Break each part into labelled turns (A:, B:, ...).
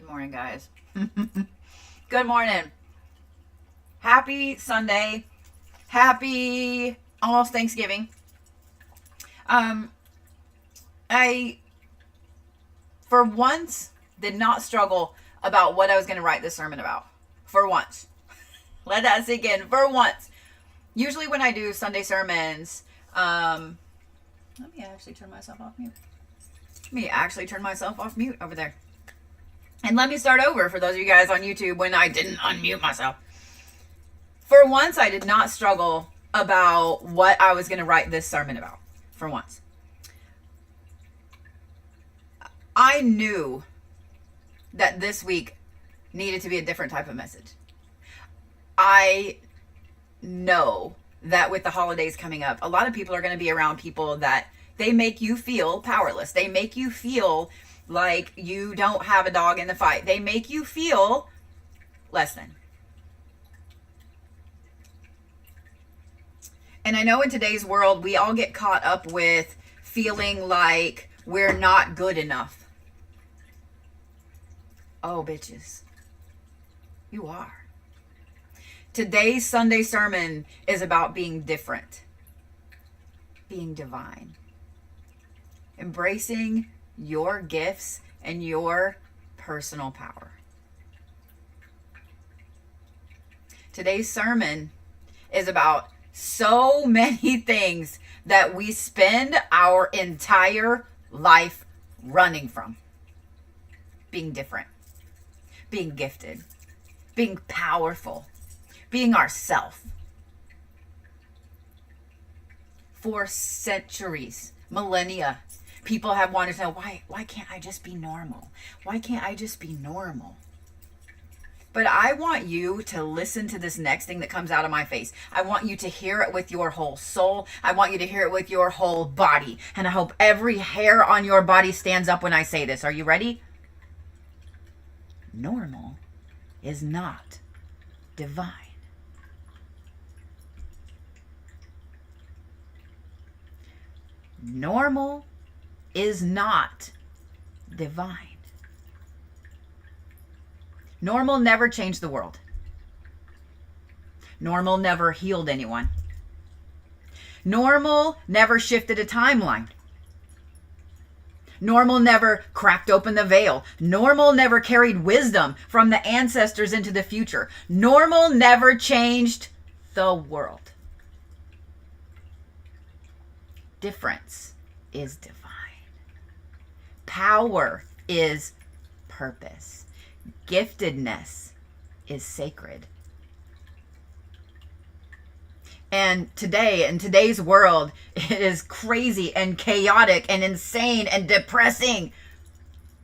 A: morning, guys. Good morning. Happy Sunday. Happy almost Thanksgiving. I, for once, did not struggle about what I was going to write this sermon about. For once. Let that sink in. For once. Usually when I do Sunday sermons, let me actually turn myself off mute. Over there. And let me start over for those of you guys on YouTube when I didn't unmute myself. For once, I did not struggle about what I was going to write this sermon about. For once. I knew that this week needed to be a different type of message. I know that with the holidays coming up, a lot of people are going to be around people that they make you feel powerless. They make you feel like you don't have a dog in the fight. They make you feel less than. And I know in today's world, we all get caught up with feeling like we're not good enough. Oh, bitches. You are. Today's Sunday sermon is about being different. Being divine. Embracing your gifts and your personal power. Today's sermon is about so many things that we spend our entire life running from. Being different. Being gifted. Being powerful. Being ourself. For centuries, millennia, people have wanted to know, why can't I just be normal? Why can't I just be normal? But I want you to listen to this next thing that comes out of my face. I want you to hear it with your whole soul. I want you to hear it with your whole body. And I hope every hair on your body stands up when I say this. Are you ready? Normal is not divine. Normal is not divine. Normal never changed the world. Normal never healed anyone. Normal never shifted a timeline. Normal never cracked open the veil. Normal never carried wisdom from the ancestors into the future. Normal never changed the world. Difference is divine. Power is purpose. Giftedness is sacred. And today, in today's world, it is crazy and chaotic and insane and depressing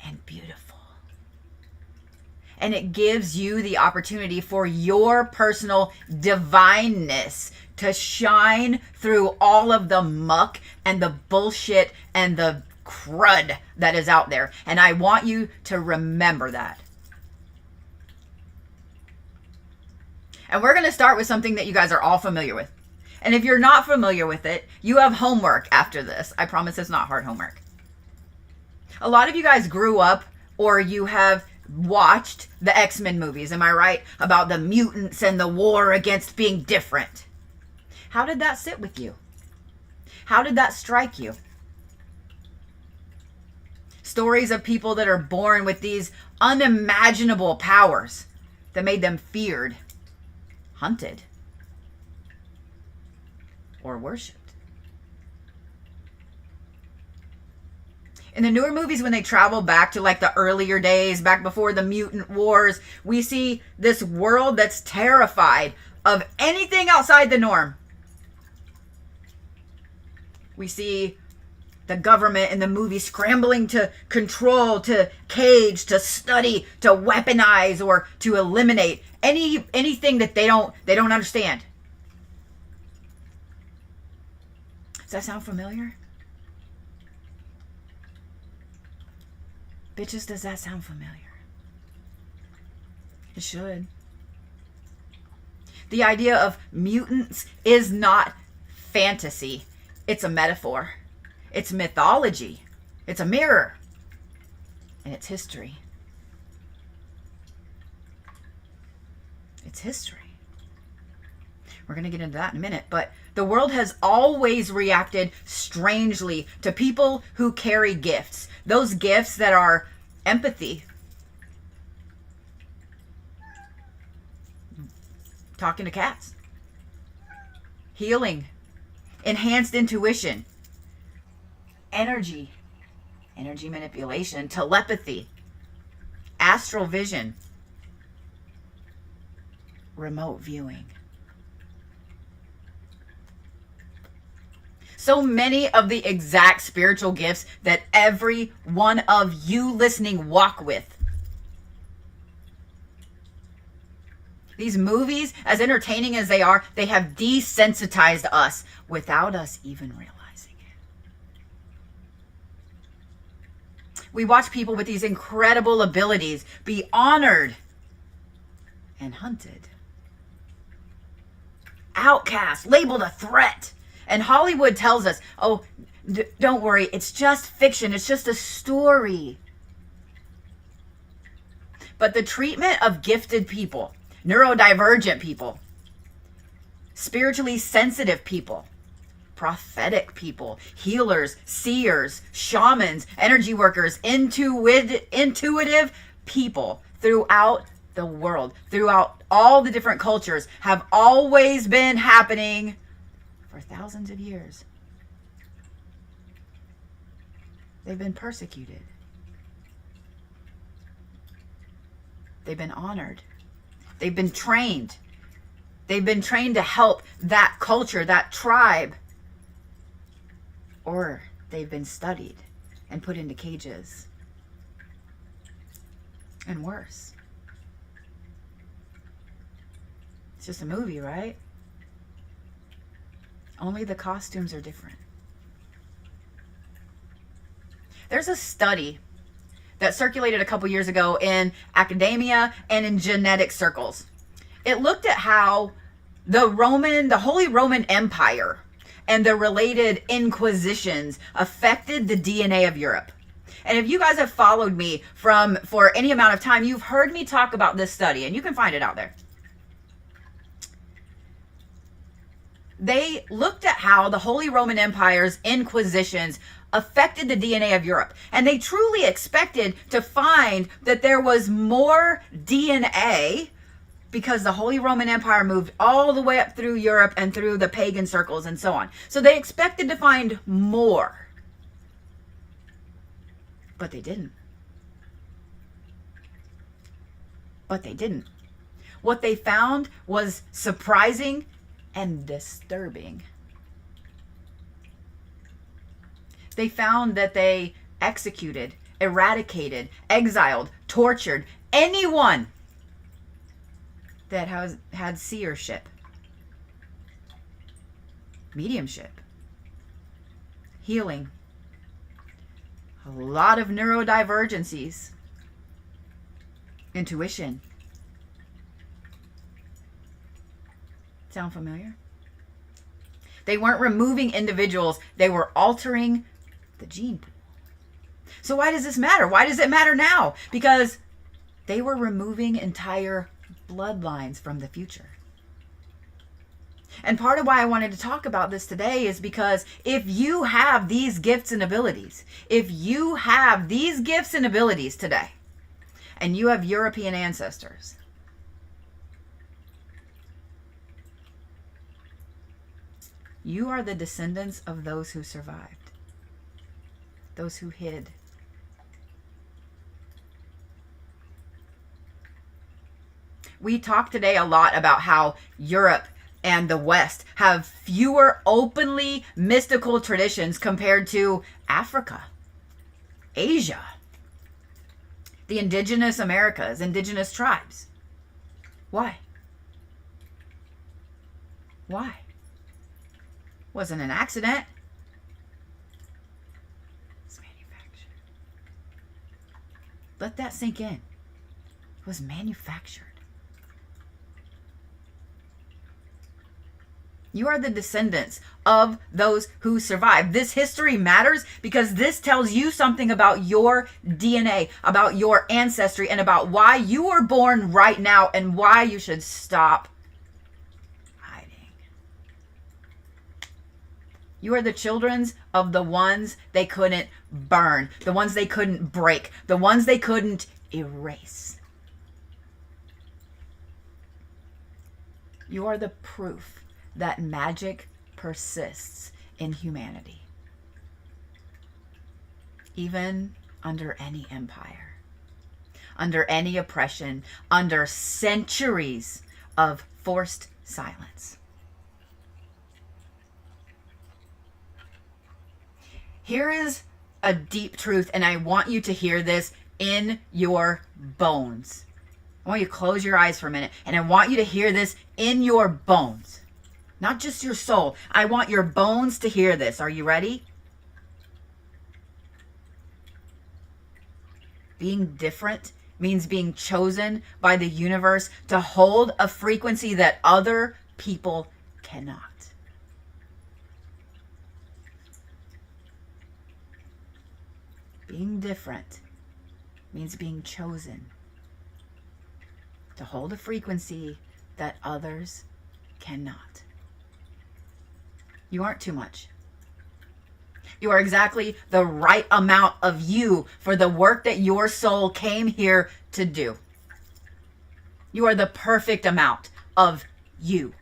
A: and beautiful. And it gives you the opportunity for your personal divineness to shine through all of the muck and the bullshit and the crud that is out there. And I want you to remember that. And we're going to start with something that you guys are all familiar with. And if you're not familiar with it, you have homework after this. I promise it's not hard homework. A lot of you guys grew up or you have watched the X-Men movies, am I right? About the mutants and the war against being different. How did that sit with you? How did that strike you? Stories of people that are born with these unimaginable powers that made them feared, hunted, or worshipped. In the newer movies, when they travel back to like the earlier days, back before the mutant wars, we see this world that's terrified of anything outside the norm. We see the government in the movie scrambling to control, to cage, to study, to weaponize, or to eliminate anything that they don't understand. Does that sound familiar? Bitches, does that sound familiar? It should. The idea of mutants is not fantasy. It's a metaphor. It's mythology. It's a mirror. And it's history. It's history. We're going to get into that in a minute, but the world has always reacted strangely to people who carry gifts. Those gifts that are empathy, talking to cats, healing, enhanced intuition, energy manipulation, telepathy, astral vision, remote viewing. So many of the exact spiritual gifts that every one of you listening walk with. These movies, as entertaining as they are, they have desensitized us without us even realizing it. We watch people with these incredible abilities be honored and hunted. Outcast, labeled a threat. And Hollywood tells us, oh, don't worry, it's just fiction, it's just a story. But the treatment of gifted people, neurodivergent people, spiritually sensitive people, prophetic people, healers, seers, shamans, energy workers, intuitive people throughout the world, throughout all the different cultures, have always been happening for thousands of years. They've been persecuted. They've been honored. They've been trained. They've been trained to help that culture, that tribe. Or they've been studied and put into cages. And worse. It's just a movie, right? Only the costumes are different. There's a study that circulated a couple years ago in academia and in genetic circles. It looked at how the Holy Roman Empire and the related inquisitions affected the DNA of Europe. And if you guys have followed me for any amount of time, you've heard me talk about this study, and you can find it out there. They looked at how the Holy Roman Empire's inquisitions affected the DNA of Europe. And they truly expected to find that there was more DNA because the Holy Roman Empire moved all the way up through Europe and through the pagan circles and so on. So they expected to find more. But they didn't. What they found was surprising and disturbing. They found that they executed, eradicated, exiled, tortured anyone that had seership, mediumship, healing, a lot of neurodivergencies, intuition. Sound familiar? They weren't removing individuals, they were altering the gene pool. So why does this matter? Why does it matter now? Because they were removing entire bloodlines from the future. And part of why I wanted to talk about this today is because if you have these gifts and abilities, today, and you have European ancestors, you are the descendants of those who survived, those who hid. We talked today a lot about how Europe and the West have fewer openly mystical traditions compared to Africa, Asia, the indigenous Americas, indigenous tribes. Why? Why? Wasn't an accident. It's manufactured. Let that sink in. It was manufactured. You are the descendants of those who survived. This history matters because this tells you something about your DNA, about your ancestry, and about why you were born right now and why you should stop hiding. You are the children of the ones they couldn't burn, the ones they couldn't break, the ones they couldn't erase. You are the proof that magic persists in humanity, even under any empire, under any oppression, under centuries of forced silence. Here is a deep truth, and I want you to hear this in your bones. I want you to close your eyes for a minute, and I want you to hear this in your bones. Not just your soul. I want your bones to hear this. Are you ready? Being different means being chosen by the universe to hold a frequency that other people cannot. Being different means being chosen to hold a frequency that others cannot. You aren't too much. You are exactly the right amount of you for the work that your soul came here to do. You are the perfect amount of you.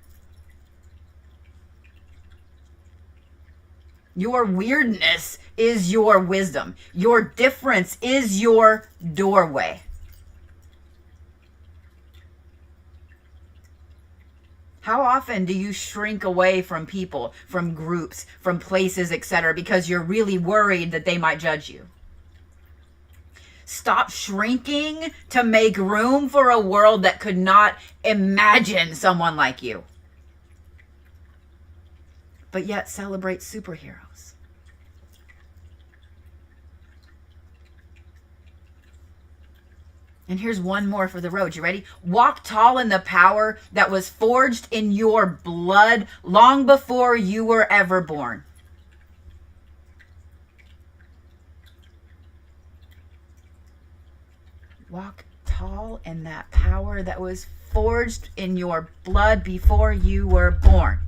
A: Your weirdness is your wisdom. Your difference is your doorway. How often do you shrink away from people, from groups, from places, etc., because you're really worried that they might judge you? Stop shrinking to make room for a world that could not imagine someone like you, but yet celebrate superheroes. And here's one more for the road. You ready? Walk tall in the power that was forged in your blood long before you were ever born. Walk tall in that power that was forged in your blood before you were born.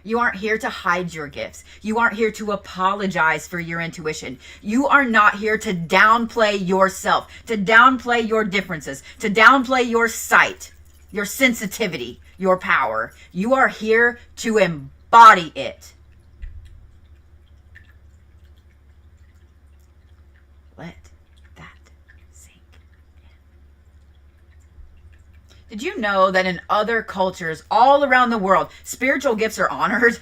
A: You aren't here to hide your gifts. You aren't here to apologize for your intuition. You are not here to downplay yourself, to downplay your differences, to downplay your sight, your sensitivity, your power. You are here to embody it. Let that sink in. Did you know that in other cultures all around the world, spiritual gifts are honored?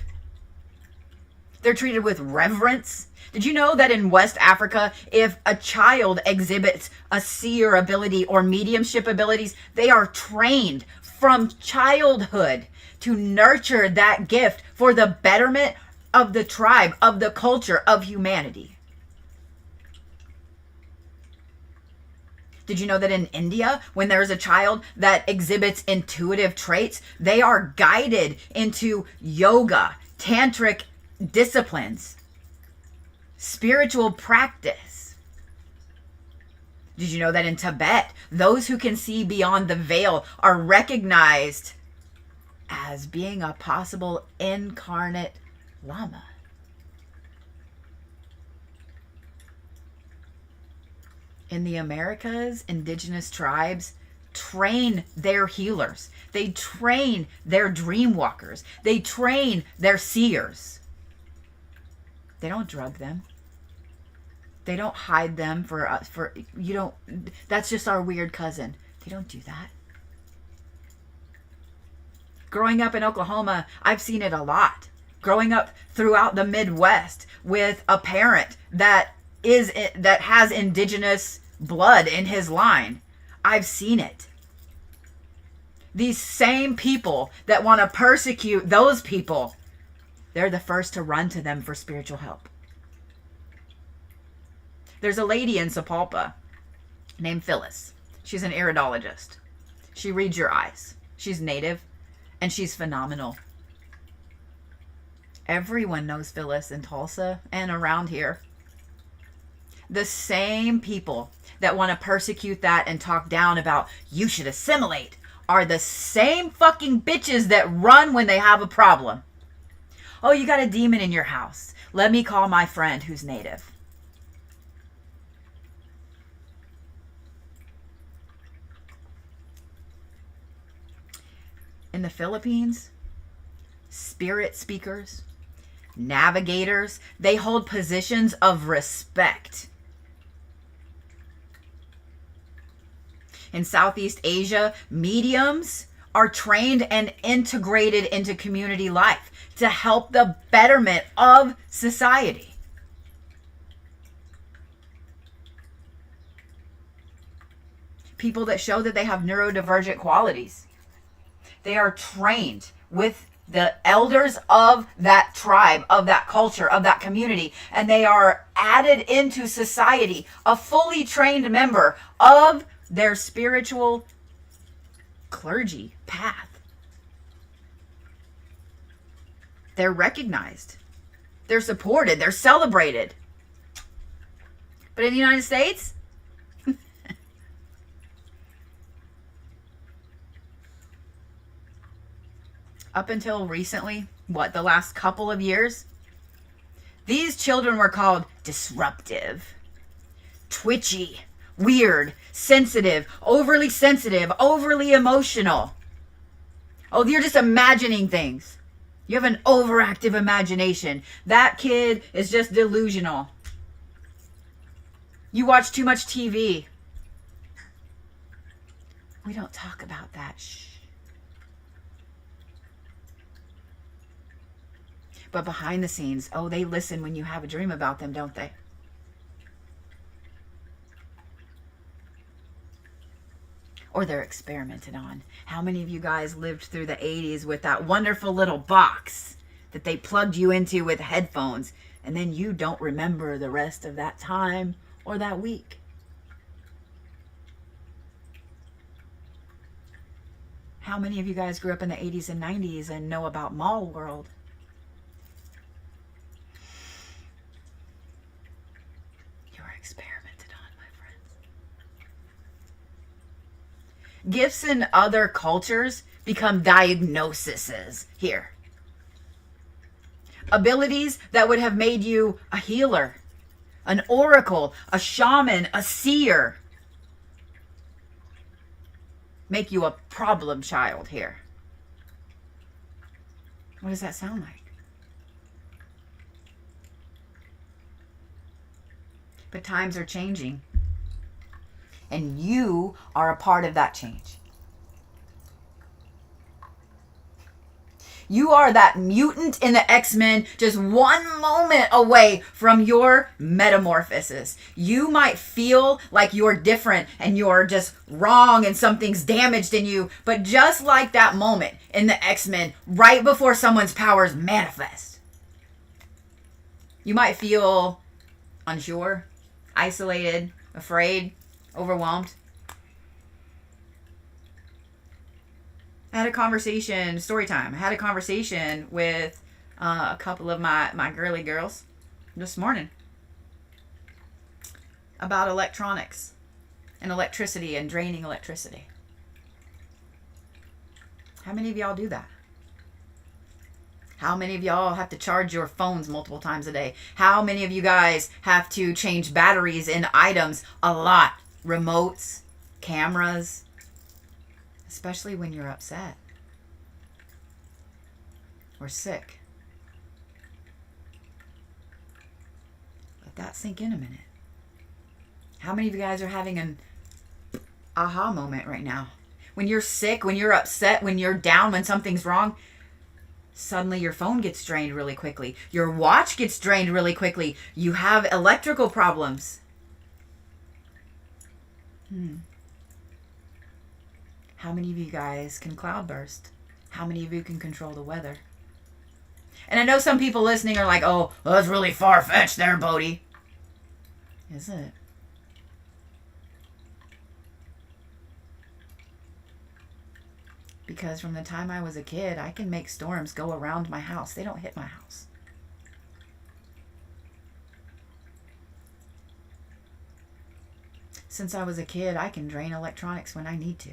A: They're treated with reverence. Did you know that in West Africa, if a child exhibits a seer ability or mediumship abilities, they are trained from childhood to nurture that gift for the betterment of the tribe, of the culture, of humanity? Did you know that in India, when there's a child that exhibits intuitive traits, they are guided into yoga, tantric disciplines, spiritual practice? Did you know that in Tibet, those who can see beyond the veil are recognized as being a possible incarnate Lama? In the Americas, indigenous tribes train their healers. They train their dream walkers. They train their seers. They don't drug them. They don't hide them that's just our weird cousin. They don't do that. Growing up in Oklahoma, I've seen it a lot. Growing up throughout the Midwest with a parent that has indigenous blood in his line, I've seen it. These same people that want to persecute those people, they're the first to run to them for spiritual help. There's a lady in Sapulpa named Phyllis. She's an iridologist. She reads your eyes. She's native, and she's phenomenal. Everyone knows Phyllis in Tulsa and around here. The same people that want to persecute that and talk down about you should assimilate are the same fucking bitches that run when they have a problem. Oh, you got a demon in your house. Let me call my friend who's native. In the Philippines, spirit speakers, navigators, they hold positions of respect. In Southeast Asia, mediums are trained and integrated into community life to help the betterment of society. People that show that they have neurodivergent qualities, they are trained with the elders of that tribe, of that culture, of that community, and they are added into society, a fully trained member of their spiritual clergy path. They're recognized. They're supported. They're celebrated. But in the United States, up until recently, the last couple of years, these children were called disruptive, twitchy, weird, sensitive, overly emotional. Oh, you're just imagining things. You have an overactive imagination. That kid is just delusional. You watch too much TV. We don't talk about that. Shh. But behind the scenes, oh, they listen when you have a dream about them, don't they? Or they're experimented on. How many of you guys lived through the 80s with that wonderful little box that they plugged you into with headphones, and then you don't remember the rest of that time or that week? How many of you guys grew up in the 80s and 90s and know about Mall World? Experimented on, my friends. Gifts in other cultures become diagnoses here. Abilities that would have made you a healer, an oracle, a shaman, a seer, make you a problem child here. What does that sound like? But times are changing. And you are a part of that change. You are that mutant in the X-Men, just one moment away from your metamorphosis. You might feel like you're different and you're just wrong and something's damaged in you. But just like that moment in the X-Men, right before someone's powers manifest, you might feel unsure, isolated, afraid, overwhelmed. I had a conversation, story time. I had a conversation with a couple of my girly girls this morning about electronics and electricity and draining electricity. How many of y'all do that? How many of y'all have to charge your phones multiple times a day? How many of you guys have to change batteries in items a lot? Remotes, cameras, especially when you're upset or sick. Let that sink in a minute. How many of you guys are having an aha moment right now? When you're sick, when you're upset, when you're down, when something's wrong, suddenly your phone gets drained really quickly. Your watch gets drained really quickly. You have electrical problems. How many of you guys can cloudburst? How many of you can control the weather? And I know some people listening are like, oh, well, that's really far-fetched there, Bodhi. Is it? Because from the time I was a kid, I can make storms go around my house. They don't hit my house. Since I was a kid, I can drain electronics when I need to.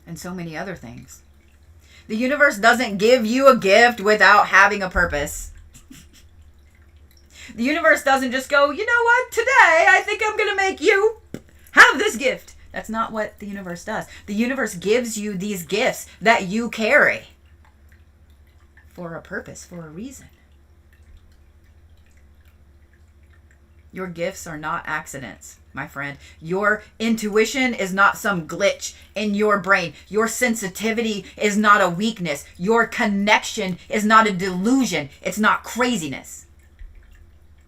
A: And so many other things. The universe doesn't give you a gift without having a purpose. The universe doesn't just go, you know what, today I think I'm going to make you have this gift. That's not what the universe does. The universe gives you these gifts that you carry for a purpose, for a reason. Your gifts are not accidents, my friend. Your intuition is not some glitch in your brain. Your sensitivity is not a weakness. Your connection is not a delusion. It's not craziness.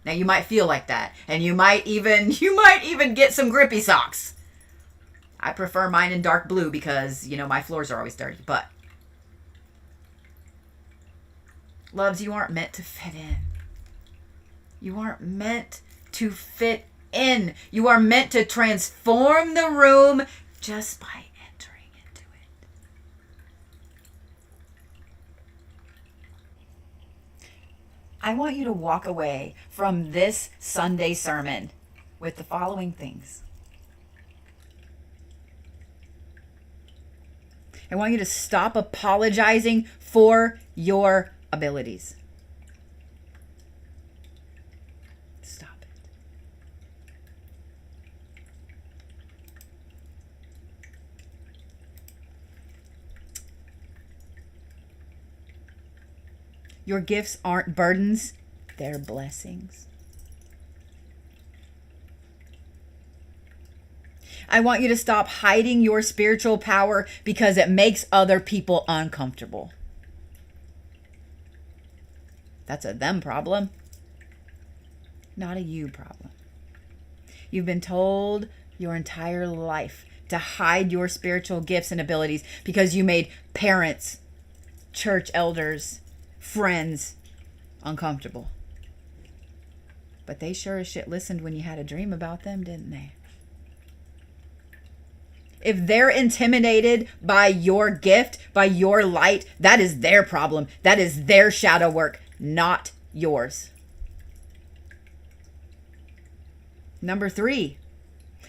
A: Now you might feel like that, and you might even get some grippy socks. I prefer mine in dark blue because, my floors are always dirty, but loves, you aren't meant to fit in. You aren't meant to fit in. You are meant to transform the room just by entering into it. I want you to walk away from this Sunday sermon with the following things. I want you to stop apologizing for your abilities. Stop it. Your gifts aren't burdens, they're blessings. I want you to stop hiding your spiritual power because it makes other people uncomfortable. That's a them problem, not a you problem. You've been told your entire life to hide your spiritual gifts and abilities because you made parents, church elders, friends uncomfortable. But they sure as shit listened when you had a dream about them, didn't they? If they're intimidated by your gift, by your light, that is their problem. That is their shadow work, not yours. Number 3,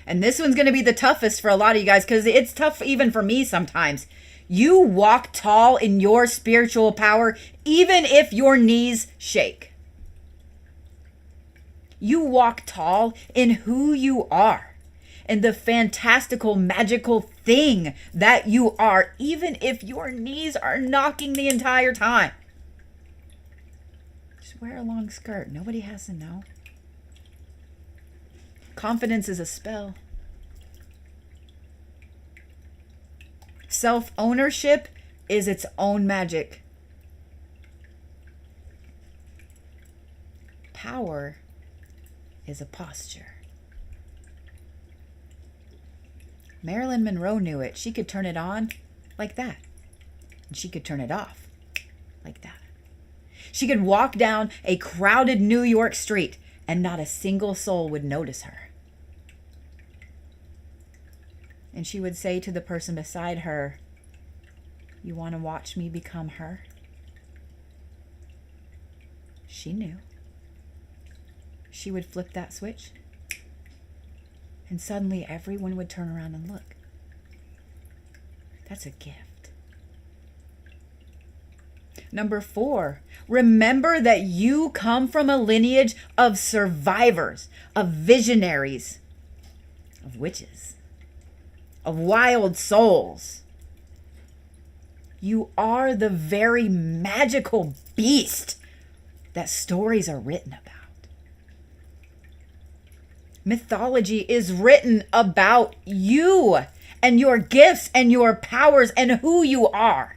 A: and this one's going to be the toughest for a lot of you guys because it's tough even for me sometimes. You walk tall in your spiritual power even if your knees shake. You walk tall in who you are and the fantastical, magical thing that you are, even if your knees are knocking the entire time. Just wear a long skirt. Nobody has to know. Confidence is a spell. Self-ownership is its own magic. Power is a posture. Marilyn Monroe knew it. She could turn it on like that. And she could turn it off like that. She could walk down a crowded New York street and not a single soul would notice her. And she would say to the person beside her, "You want to watch me become her?" She knew. She would flip that switch, and suddenly everyone would turn around and look. That's a gift. Number 4, remember that you come from a lineage of survivors, of visionaries, of witches, of wild souls. You are the very magical beast that stories are written about. Mythology is written about you and your gifts and your powers and who you are.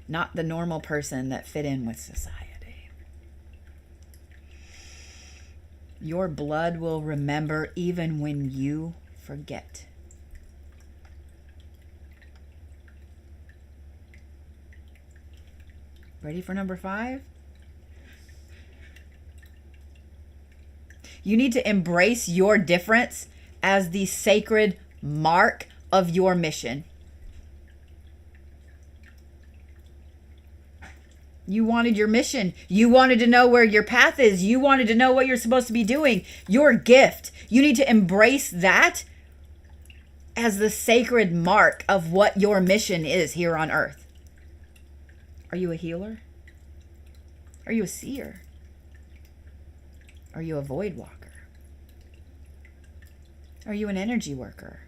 A: Not the normal person that fit in with society. Your blood will remember even when you forget. Ready for number 5? You need to embrace your difference as the sacred mark of your mission. You wanted your mission. You wanted to know where your path is. You wanted to know what you're supposed to be doing. Your gift. You need to embrace that as the sacred mark of what your mission is here on earth. Are you a healer? Are you a seer? Are you a void walker? Are you an energy worker?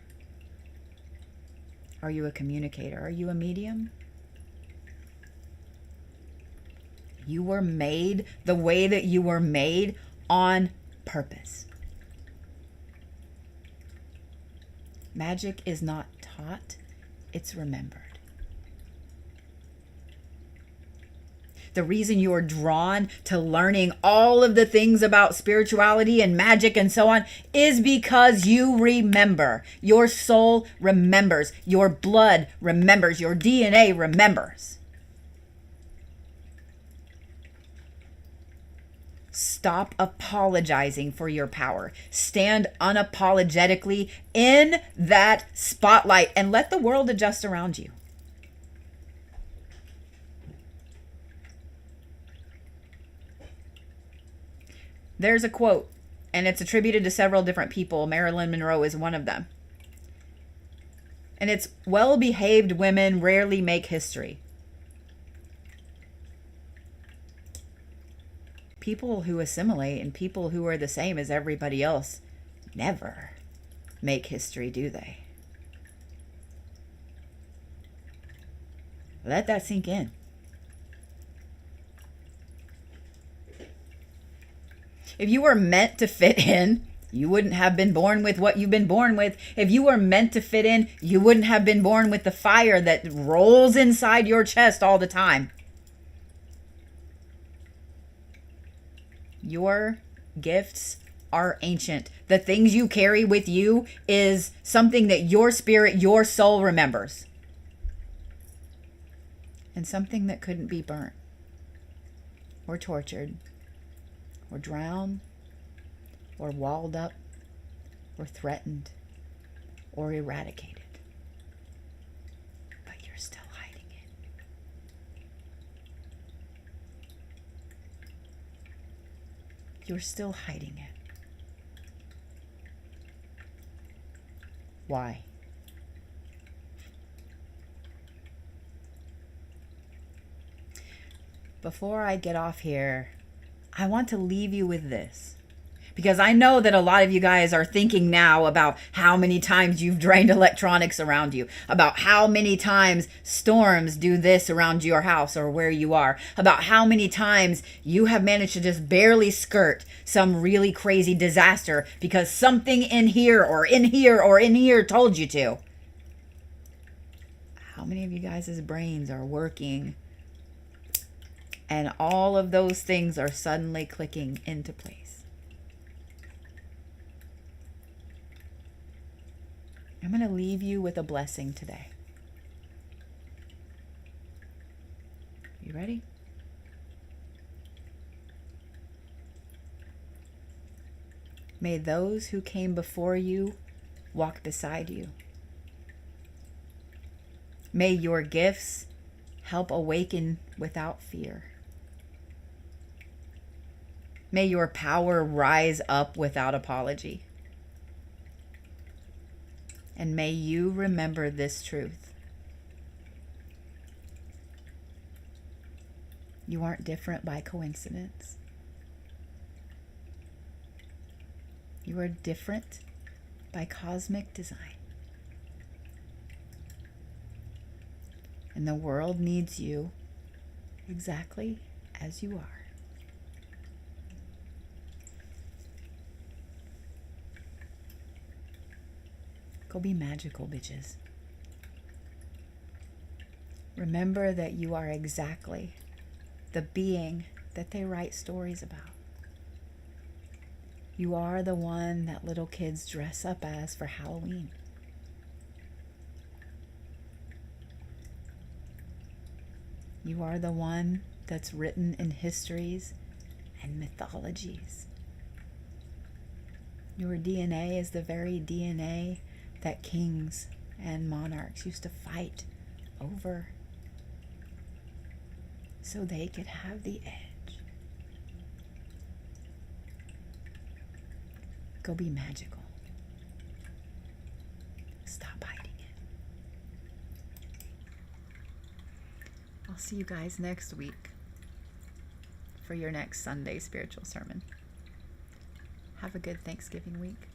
A: Are you a communicator? Are you a medium? You were made the way that you were made on purpose. Magic is not taught, it's remembered. The reason you are drawn to learning all of the things about spirituality and magic and so on is because you remember. Your soul remembers. Your blood remembers. Your DNA remembers. Stop apologizing for your power. Stand unapologetically in that spotlight and let the world adjust around you. There's a quote, and it's attributed to several different people. Marilyn Monroe is one of them. And it's, well-behaved women rarely make history. People who assimilate and people who are the same as everybody else never make history, do they? Let that sink in. If you were meant to fit in, you wouldn't have been born with what you've been born with. If you were meant to fit in, you wouldn't have been born with the fire that rolls inside your chest all the time. Your gifts are ancient. The things you carry with you is something that your spirit, your soul remembers. And something that couldn't be burnt or tortured or drowned or walled up or threatened or eradicated. But you're still hiding it. You're still hiding it. Why? Before I get off here, I want to leave you with this. Because I know that a lot of you guys are thinking now about how many times you've drained electronics around you, about how many times storms do this around your house or where you are, about how many times you have managed to just barely skirt some really crazy disaster because something in here or in here or in here told you to. How many of you guys' brains are working and all of those things are suddenly clicking into place? I'm going to leave you with a blessing today. You ready? May those who came before you walk beside you. May your gifts help awaken without fear. May your power rise up without apology. And may you remember this truth. You aren't different by coincidence. You are different by cosmic design. And the world needs you exactly as you are. Go be magical, bitches. Remember that you are exactly the being that they write stories about. You are the one that little kids dress up as for Halloween. You are the one that's written in histories and mythologies. Your DNA is the very DNA that kings and monarchs used to fight over so they could have the edge. Go be magical. Stop hiding it. I'll see you guys next week for your next Sunday spiritual sermon. Have a good Thanksgiving week.